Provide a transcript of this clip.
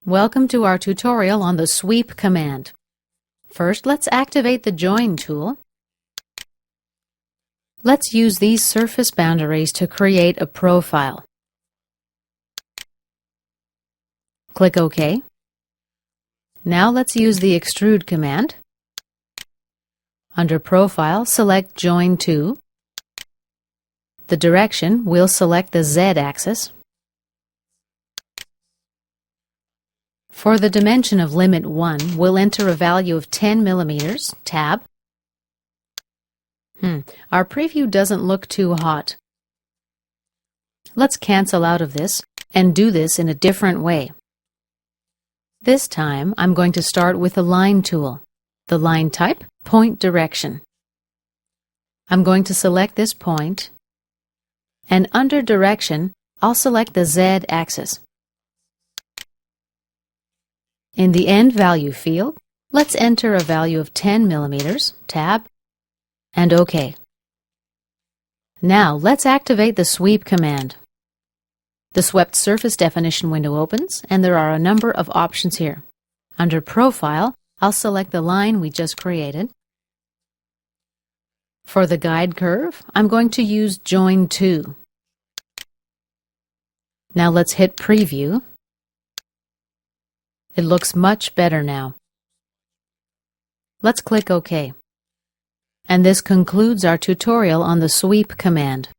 Welcome to our tutorial on the sweep command. First, let's activate the Join tool. Let's use these surface boundaries to create a profile. Click OK. Now let's use the Extrude command. Under Profile, select Join to. The direction, we'll select the Z-axis. For the dimension of limit 1, we'll enter a value of 10 millimeters, tab. Our preview doesn't look too hot. Let's cancel out of this and do this in a different way. This time, I'm going to start with the Line tool. The line type, Point Direction. I'm going to select this point, and under Direction, I'll select the Z-axis. In the End Value field, let's enter a value of 10 millimeters, tab, and OK. Now let's activate the Sweep command. The Swept Surface Definition window opens, and there are a number of options here. Under Profile, I'll select the line we just created. For the guide curve, I'm going to use Join to. Now let's hit Preview. It looks much better now. Let's click OK. And this concludes our tutorial on the Sweep command.